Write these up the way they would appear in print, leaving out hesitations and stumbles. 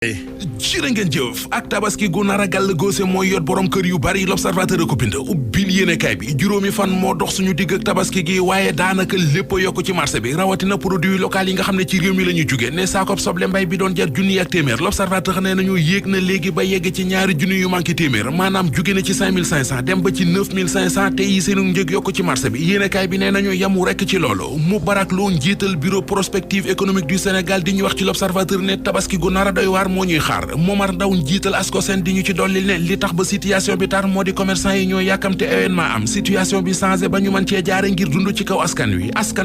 jërë ngeen jëf ak tabaski gu nar a gàll góose mooy yot borom kër yu bari l'observateur ko bind ubbil yéenekaay bi juróomi fan moo dox suñu digg ak tabaski gi waaye daanaka lépp a yokk ci marché bi rawatina produit local yi nga xam ne ci réew mi la ñu jóge ne saakob soble mbay bi doon jar junni ak téeméer l'observateur ne nañu yéeg na léegi ba yegg ci ñaari junni yu manqué téeméer maanaam jóge na ci 5500 dem ba ci 9500 te yi seenu njëg yokk ci marché bi yéenekaay bi ne nañu yamu rekk ci loolu Moubarak Lo njiital bureau prospective économique du Sénégal di ñu wax ci l'observateur ne tabaski gu nar a doy waar moo ñuy xaar Momar Ndaw njiital Ascosen di ñu ci dolli ne li tax ba situation bi tar moo di commerçant yi ñoo yàkkamte événement am situation bi changé ba ñu mën cee jaare ngir dund ci kaw askan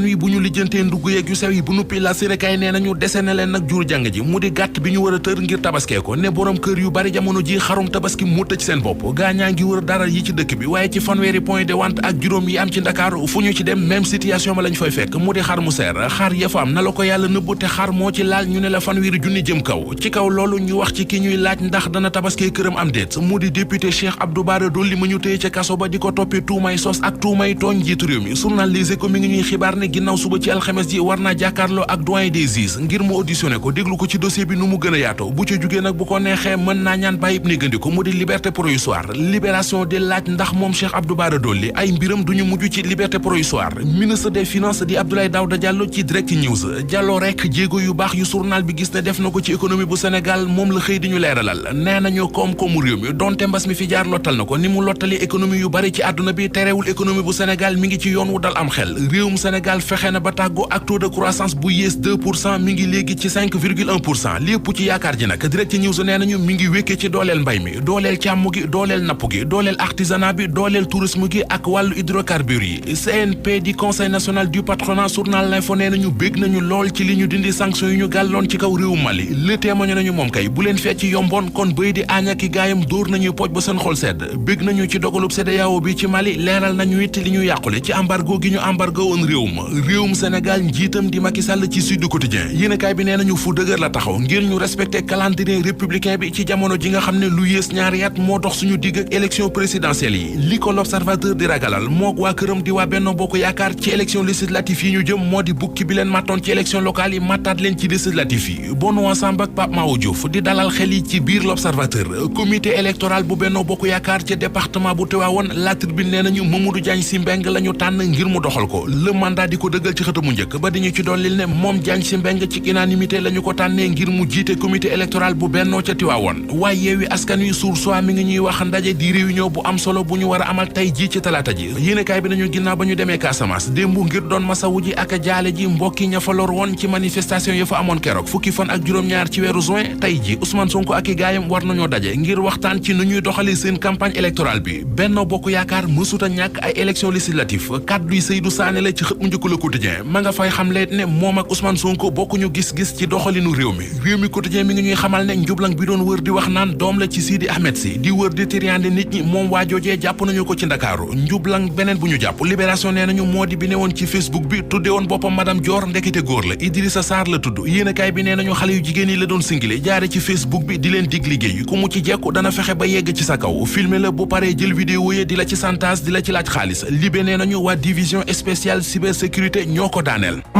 wi bu ñu lijjantee ndugg yeeg yu sew yi bu nuppi la sirekaay nee nañu dese na leen nag jur jàng ji mu di gàtt bi ñu war a tër ngir tabaskee ko ne borom kër yu bari jamono ji xarum tabaski mu tëj seen bopp gaañaa ngi wër dara yi ci dëkk bi waaye ci fanweeri point de vente ak juróom yi am ci Ndakaaru fu ñu ci dem même situation ba lañ fay fekk mu di xar mu seer xar ya fa am na la ko yàlla nëbb te xar moo ci laal ñu ne la fanweeri junni jëm kaw ci kaw loolu ñu wax ci ki ñuy laaj ndax dana tabaskee këram am déet mu di député Cheikh Abdou Bara Dolly ma ñu téye ca kaso ba di ko toppee tuumay sos ak tuumay tooñ njiitu réew mi journal Les Échos mi ngi ñuy xibaar ne ginnaaw suba ci alxames ji war naa jàkkaarloo ak doyen des juges ngir mu auditionné ko déglu ko ci dossier bi nu mu gën a yaatoo bu ca jugee nag bu ko neexee mën naa ñaan bàyyib négandiku mu di liberté provisoire libération di laaj ndax moom Cheikh Abdou Bara Dolly ay mbiram duñu mujj ci liberté provisoire ministre des finances di Abdoulaye Daouda Diallo ci Direct News Diallo rek jéego yu baax yu journal bi gis ne def na ko ci économie bu Sénégal moom la xëy di ñu leeralal nee nañu koom-koomu réew mi donte mbas mi fi jaar lottal na ko ni mu lottali économie yu bari ci àdduna bi terewul économie bu Sénégal mi ngi ci yoon wu dal am xel réewum Sénégal fexe na ba tàggoo ak taux de croissance bu yées 2% mi ngi léegi ci 5,1% lépp ci yaakaar ji nag Direct News nee nañu mi ngi wékkee ci dooleel mbay mi dooleel càmm gi dooleel napp gi dooleel artisanat bi dooleel tourisme gi ak wàllu hydrocarbures yi CNP di conseil national du patronat journal L'Info nee nañu bég nañu lool ci li ñu dindi sanction yu ñu gàlloon ci kaw réewum Mali Le Témoin nañu moom kay bu leen fecc yomboon kon bëy di añaki gaayam dóor nañuy pooj ba seen xol sedd bég nañu ci dogalub CEDEAO bi ci Mali leeral nañu it li ñu yàqule ci embargo gi ñu embargo woon réewum Sénégal njiitam di Macky Sall ci Sud Quotidien yéenekaay bi nee nañu fu dëgër la taxaw ngir ñu respecté calendrier républicain bi ci jamono ji nga xam ne lu yées ñaari at moo dox suñu digg ak élection présidentielle yi li ko l'Observateur di ragalal mook waa këram di waa Benno Bokk Yaakaar ci élection législative yi ñu jëm moo di bukki bi leen mattoon ci élection locale yi mattaat leen ci législative yi Benoît Sambou ak Pape Mao Diouf di dalal xel yi ci biir l'Observateur comité électoral bu Benno Bokk Yaakaar ca département bu Tivaouane La Tribune nee nañu Mamadou Diagne Sy Mbengue la ñu tànn ngir mu doxal ko le mandat di ko dëggal ci xëtamu njëkk ba di ñu ci dollil ne moom Diagne Sy Mbengue ci unanimité la ñu ko tànnee ngir mu jiite comité électoral bu Benno ca Tivaouane waaye Yewwi Askan Wi Source A mi ngi ñuy wax ndaje di réunion bu am solo bu ñu war a amal tey ji ci talaata ji yéenekaay bi nañu ginnaaw ba ñu demee Casamance démb ngir doon masawu ji ak jaale ji mbokki ña fa lor woon ci manifestation ya fa amoon keroog fukki fan ak juróom-ñaar ci weeru juin tey ji Ousmane Sonko ak i gaayam war nañoo daje ngir waxtaan ci nu ñuy doxalee seen campagne électorale bi Benno Bokk Yaakaar mësuta ñàkk ay élection législative kàdduy Seydou Sané la ci xët mu njëkk Le Quotidien ma nga fay xamle ne moom ak Ousmane Sonko bokkuñu gis-gis ci doxalinu réew mi Quotidien mi ngi ñuy xamal ne njublang bi doon wër di wax naan doom la ci Sidi Ahmed Sy di wër di tiriande nit ñi moom waajoojee jàpp nañu ko ci Ndakaaru njublang beneen bu ñu jàpp Libération nee nañu moo di bi ne woon ci Facebook bi tudde woon boppam madame Dior ndekete góor la Idrissa Sarr la tudd yéenekaay bi nee nañu xale yu jigéen yi la doon singile jaare ci Facebook bi di leen dig liggéey ku mu ci jekku dana fexe ba yegg ci sa kaw filmer la bu paree jël vidéo yi di la ci santage di la ci laaj xaalis Libé nee nañu waa division spéciale cybersécurité ñoo ko daaneel